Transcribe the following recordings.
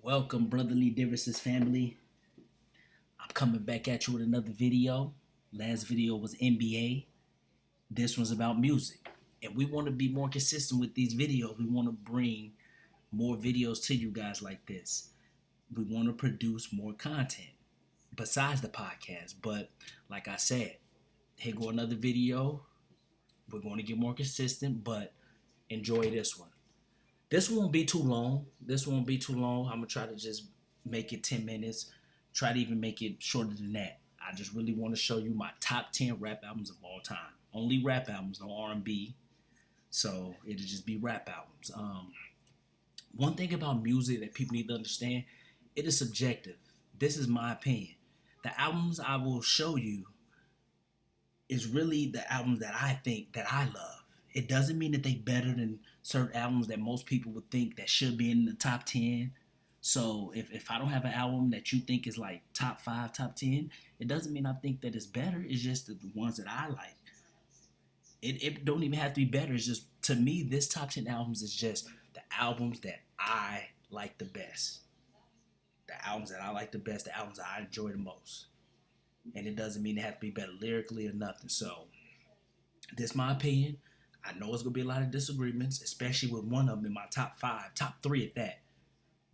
Welcome, Brotherly Differences family. I'm coming back at you with another video. Last video was NBA. This one's about music. And we want to be more consistent with these videos. We want to bring more videos to you guys like this. We want to produce more content besides the podcast. But like I said, here go another video. We're going to get more consistent, but enjoy this one. This won't be too long. I'm going to try to just make it 10 minutes. Try to even make it shorter than that. I just really want to show you my top 10 rap albums of all time. Only rap albums, no R&B. So it'll just be rap albums. One thing about music that people need to understand, it is subjective. This is my opinion. The albums I will show you is really the albums that I think that I love. It doesn't mean that they better than certain albums that most people would think that should be in the top 10. So if I don't have an album that you think is like top 5, top 10, it doesn't mean I think that it's better. It's just the ones that I like. It don't even have to be better. It's just, to me, this top 10 albums is just the albums that I like the best. The albums that I like the best, the albums I enjoy the most. And it doesn't mean they have to be better lyrically or nothing. So this is my opinion. I know it's going to be a lot of disagreements, especially with one of them in my top 5, top 3 at that.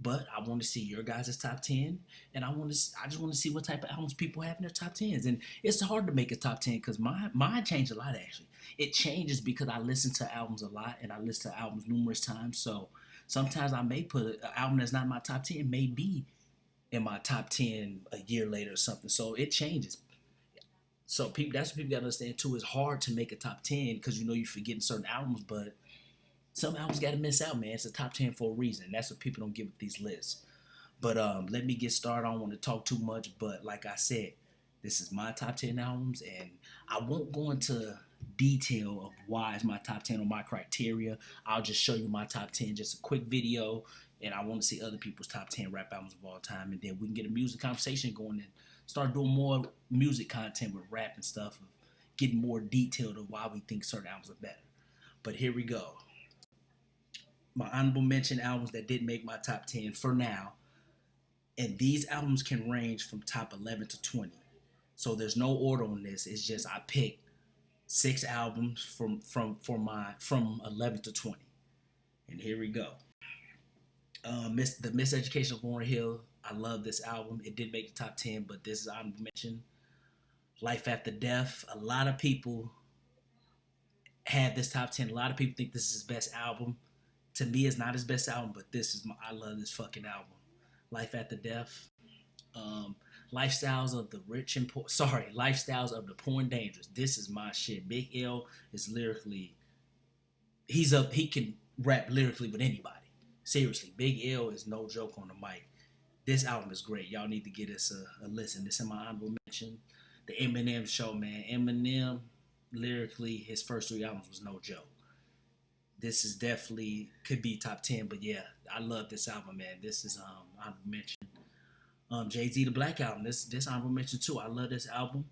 But I want to see your guys' top 10, and I just want to see what type of albums people have in their top 10s. And it's hard to make a top 10 because mine changed a lot, actually. It changes because I listen to albums a lot, and I listen to albums numerous times. So sometimes I may put an album that's not in my top 10, may be in my top 10 a year later or something. So it changes. So that's what people got to understand too. It's hard to make a top 10 because you're forgetting certain albums, but some albums got to miss out, man. It's a top 10 for a reason. That's what people don't get with these lists. But let me get started. I don't want to talk too much, but like I said, this is my top 10 albums, and I won't go into detail of why it's my top 10 or my criteria. I'll just show you my top 10, just a quick video, and I want to see other people's top 10 rap albums of all time, and then we can get a music conversation going and start doing more music content with rap and stuff, getting more detailed of why we think certain albums are better. But here we go. My honorable mention albums that didn't make my top 10 for now, and these albums can range from top 11 to 20. So there's no order on this. It's just I picked 6 albums from 11 to 20. And here we go. The Miseducation of Lauryn Hill. I love this album. It did make the top 10, but this is honorable mention. Life After Death. A lot of people had this top 10. A lot of people think this is his best album. To me, it's not his best album, but I love this fucking album. Life After Death. Lifestyles of the Poor and Dangerous. This is my shit. Big L is lyrically, he can rap lyrically with anybody. Seriously, Big L is no joke on the mic. This album is great. Y'all need to get us a listen. This is my honorable mention. The Eminem Show, man. Eminem, lyrically, his first 3 albums was no joke. This is definitely could be top 10, but yeah, I love this album, man. This is honorable mention. Jay-Z the Black Album. This honorable mention too. I love this album.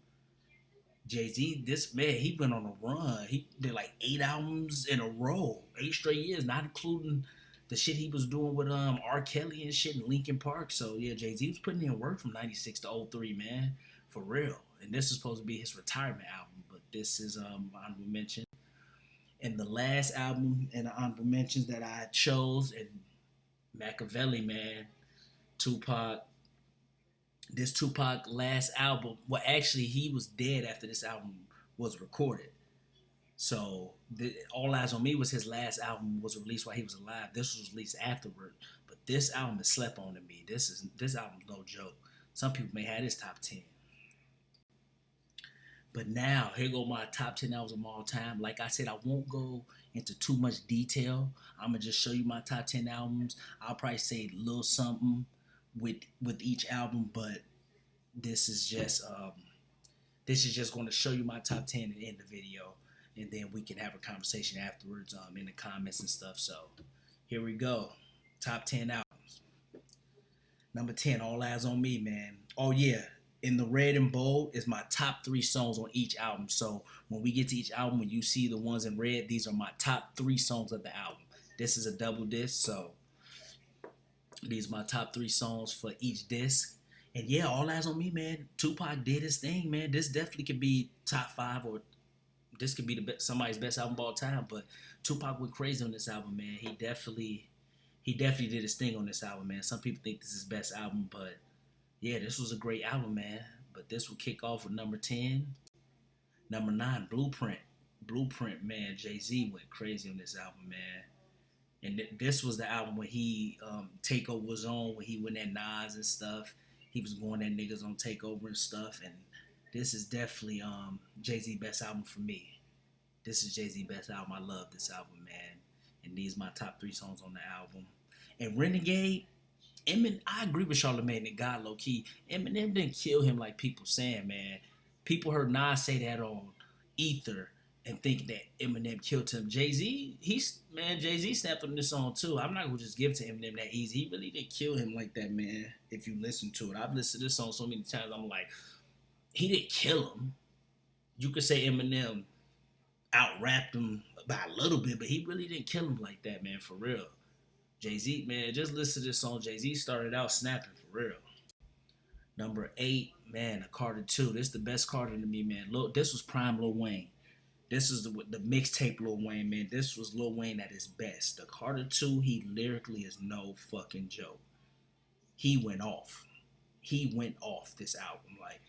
Jay-Z, this man, he went on a run. He did like 8 albums in a row, 8 straight years, not including the shit he was doing with R. Kelly and shit in Linkin Park. So yeah, Jay-Z was putting in work from 96 to 03, man. For real. And this is supposed to be his retirement album, but this is honorable mention. And the last album and the honorable mentions that I chose, and Machiavelli, man, Tupac. This Tupac last album, well, actually, he was dead after this album was recorded. So All Eyes on Me was his last album, was released while he was alive. This was released afterward, but this album is slept on to me. This album's no joke. Some people may have this top 10. But now, here go my top 10 albums of all time. Like I said, I won't go into too much detail. I'm going to just show you my top 10 albums. I'll probably say a little something with each album, but this is just going to show you my top 10 and end the video. And then we can have a conversation afterwards in the comments and stuff. So here we go. Top 10 albums. Number 10, All Eyes on Me, man. Oh, yeah. In the red and bold is my top 3 songs on each album. So when we get to each album, when you see the ones in red, these are my top 3 songs of the album. This is a double disc, so These are my top 3 songs for each disc. And yeah, All Eyes on Me, man. Tupac did his thing, man. This definitely could be top 5, or this could be somebody's best album of all time. But Tupac went crazy on this album, man. He definitely did his thing on this album, man. Some people think this is his best album, but yeah, this was a great album, man. But this will kick off with number 10. Number 9, Blueprint. Blueprint, man. Jay-Z went crazy on this album, man. And this was the album when he Takeover was on, when he went at Nas and stuff. He was going at niggas on Takeover and stuff. And this is definitely Jay-Z best album for me. This is Jay-Z best album. I love this album, man. And these are my top 3 songs on the album. And Renegade, Eminem, I agree with Charlamagne and God low key. Eminem didn't kill him like people saying, man. People heard Nas say that on Ether and think that Eminem killed him. Jay-Z snapped on this song too. I'm not gonna just give it to Eminem that easy. He really didn't kill him like that, man. If you listen to it, I've listened to this song so many times. I'm like, he didn't kill him. You could say Eminem out-rapped him by a little bit, but he really didn't kill him like that, man, for real. Jay-Z, man, just listen to this song. Jay-Z started out snapping for real. Number 8, man, the Carter 2. This is the best Carter to me, man. This was prime Lil Wayne. This is the mixtape Lil Wayne, man. This was Lil Wayne at his best. The Carter 2, he lyrically is no fucking joke. He went off. He went off this album. Like,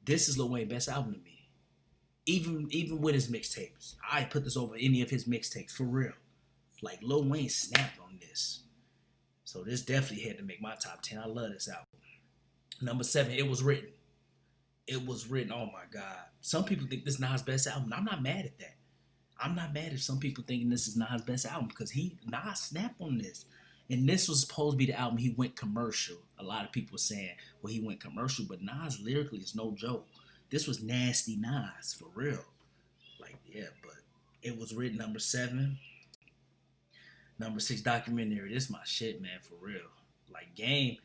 this is Lil Wayne's best album to me. Even with his mixtapes. I put this over any of his mixtapes, for real. Like, Lil Wayne snapped on this. So this definitely had to make my top 10. I love this album. Number 7, It Was Written. It Was Written, oh my God. Some people think this is Nas' best album. I'm not mad at that. I'm not mad if some people thinking this is Nas' best album, because Nas snapped on this. And this was supposed to be the album he went commercial. A lot of people saying, well, he went commercial, but Nas lyrically is no joke. This was nasty Nas, for real. Like, yeah, but It Was Written, number 7. Number 6, Documentary. This is my shit, man, for real. Like, Game,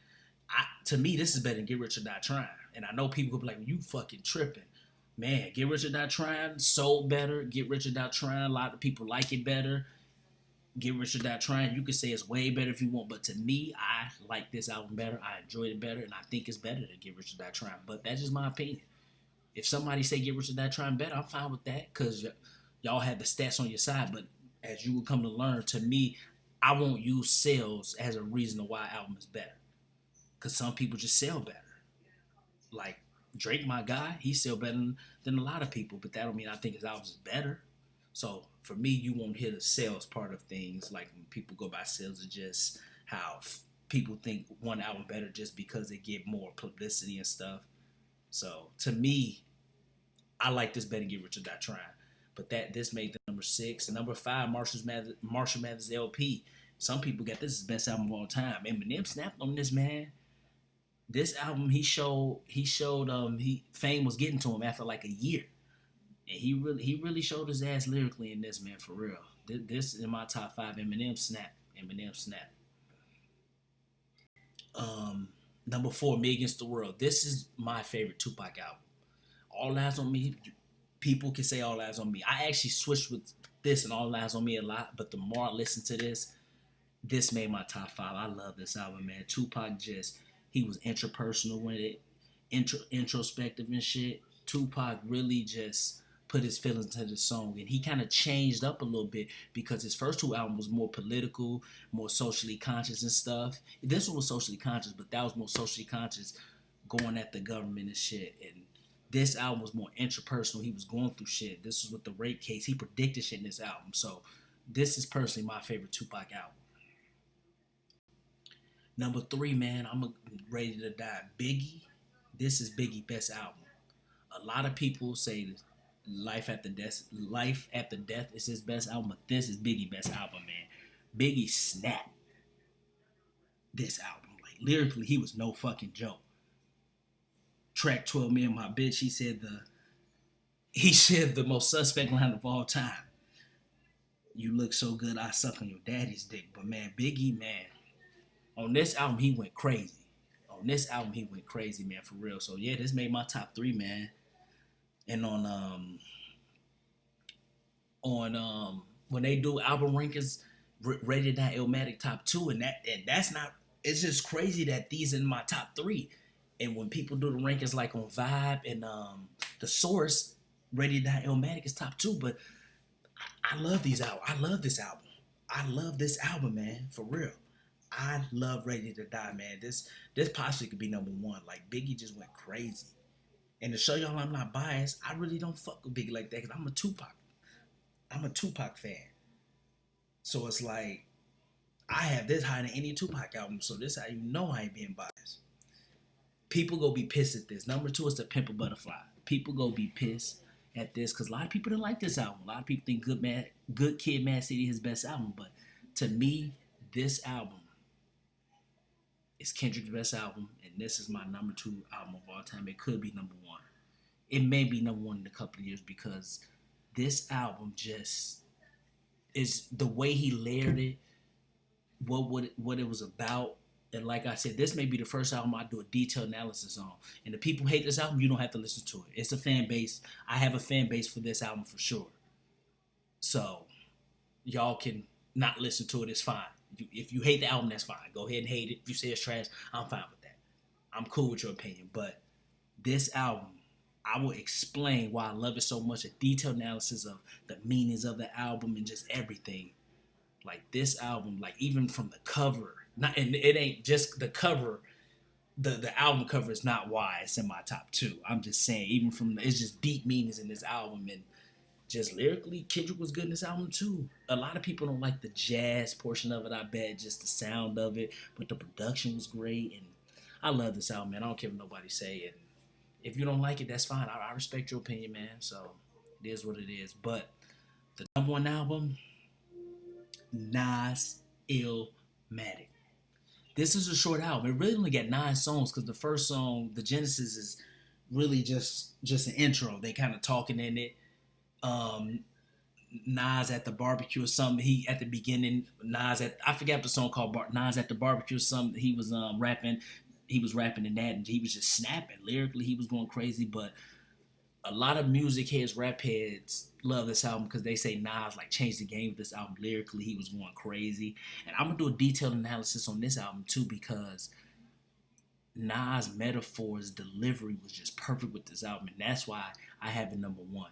to me, this is better than Get Rich or Die Trying. And I know people could be like, well, you fucking tripping. Man, Get Rich or Die Trying sold better. Get Rich or Die Trying, a lot of people like it better. Get Rich or Die Trying, you could say it's way better if you want. But to me, I like this album better. I enjoyed it better. And I think it's better than Get Rich or Die Trying. But that's just my opinion. If somebody say Get Rich or Die Trying better, I'm fine with that, because y'all have the stats on your side. But as you will come to learn, to me, I won't use sales as a reason why album is better. Because some people just sell better. Like Drake, my guy, he sell better than a lot of people. But that don't mean I think his album is better. So for me, you won't hear the sales part of things. Like when people go by sales, it's just how people think one album better just because they get more publicity and stuff. So to me, I like this better than Get Rich or Die Trying. But this made the number 6. And number 5, Marshall Mathers LP. Some people got this is the best album of all time. Eminem snapped on this, man. This album, he showed fame was getting to him after like a year. And he really showed his ass lyrically in this, man, for real. This is in my top 5. Eminem snap. Number 4, Me Against the World. This is my favorite Tupac album. All Eyes on Me. People can say All Eyes on Me. I actually switched with this and All Eyes on Me a lot, but the more I listen to this made my top 5. I love this album, man. Tupac he was interpersonal with it, introspective and shit. Tupac really just put his feelings into the song, and he kind of changed up a little bit, because his first 2 albums was more political, more socially conscious and stuff. This one was socially conscious, but that was more socially conscious, going at the government and shit. And this album was more interpersonal. He was going through shit. This was with the rape case. He predicted shit in this album. So this is personally my favorite Tupac album. Number 3, man, I'm ready to die. Biggie. This is Biggie's best album. A lot of people say Life After Death is his best album, but this is Biggie's best album, man. Biggie snapped this album. Like, lyrically, he was no fucking joke. Track 12, Me and My Bitch, he said the most suspect line of all time. You look so good, I suck on your daddy's dick. But man, Biggie, man, on this album, he went crazy. Man, for real. So yeah, this made my top 3, man. And on when they do album rankings, Rated Die Illmatic top 2, and that's not it's just crazy that these in my top three. And when people do the rankings like on Vibe and the Source, Ready to Die Illmatic is top two. But I love these albums. I love this album. I love this album, man. For real. I love Ready to Die, man. This possibly could be number one. Like Biggie just went crazy. And to show y'all I'm not biased, I really don't fuck with Biggie like that because I'm a Tupac. I'm a Tupac fan. So it's like I have this higher than any Tupac album. So this how you know I ain't being biased. People go be pissed at this. Number two is The Pimp a Butterfly. People go be pissed at this because a lot of people didn't like this album. A lot of people think Good Kid, Mad City is his best album, but to me, this album is Kendrick's best album, and this is my number two album of all time. It could be number one. It may be number one in a couple of years because this album just is the way he layered it, what it was about. And like I said, this may be the first album I do a detailed analysis on. And the people who hate this album, you don't have to listen to it. It's a fan base. I have a fan base for this album for sure. So y'all can not listen to it. It's fine. If you hate the album, that's fine. Go ahead and hate it. If you say it's trash, I'm fine with that. I'm cool with your opinion. But this album, I will explain why I love it so much. A detailed analysis of the meanings of the album and just everything. Like this album, like even from the cover, and it ain't just the cover. The album cover is not why it's in my top two. I'm just saying, even from it's just deep meanings in this album, and just lyrically, Kendrick was good in this album too. A lot of people don't like the jazz portion of it. I bet just the sound of it, but the production was great, and I love this album, man. I don't care what nobody say, and if you don't like it, that's fine. I respect your opinion, man. So it is what it is. But the number one album, Nas Illmatic. This is a short album. It really only got 9 songs because the first song, the Genesis, is really just an intro. They kind of talking in it. Nas at the barbecue or something. He at the beginning, I forgot the song called Nas at the barbecue or something. He was rapping. He was rapping in that, and he was just snapping lyrically. He was going crazy, but a lot of music heads, rap heads, love this album because they say Nas like changed the game with this album lyrically. He was going crazy, and I'm gonna do a detailed analysis on this album too because Nas' metaphors, delivery was just perfect with this album, and that's why I have it number one.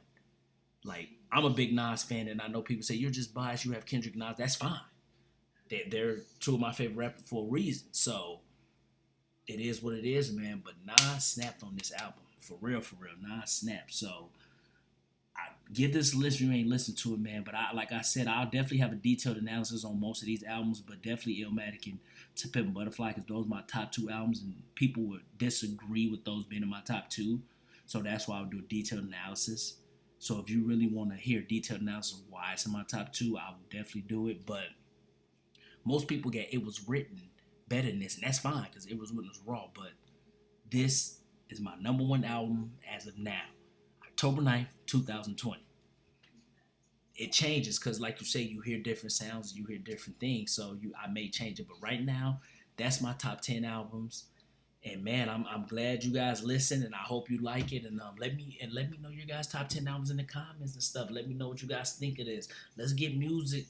Like I'm a big Nas fan, and I know people say you're just biased. You have Kendrick, Nas. That's fine. They're two of my favorite rappers for a reason. So it is what it is, man. But Nas snapped on this album. For real. Nas snapped. So I give this list if you ain't listened to it, man. But like I said, I'll definitely have a detailed analysis on most of these albums, but definitely Illmatic and To Pimp a Butterfly, because those are my top two albums, and people would disagree with those being in my top two. So that's why I would do a detailed analysis. So if you really want to hear detailed analysis of why it's in my top two, I will definitely do it. But most people get It Was Written better than this, and that's fine because It Was Written was raw. But this is my number one album as of now, October 9th, 2020. It changes because, like you say, you hear different sounds, you hear different things. So I may change it, but right now, that's my top 10 albums. And man, I'm glad you guys listen, and I hope you like it. And let me know your guys' top 10 albums in the comments and stuff. Let me know what you guys think of this. Let's get music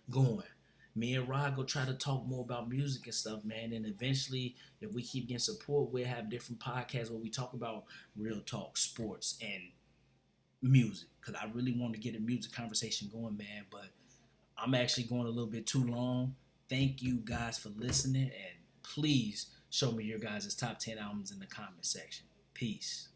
going. Me and Rod go try to talk more about music and stuff, man. And eventually, if we keep getting support, we'll have different podcasts where we talk about real talk, sports, and music. Because I really want to get a music conversation going, man. But I'm actually going a little bit too long. Thank you guys for listening. And please show me your guys' top 10 albums in the comment section. Peace.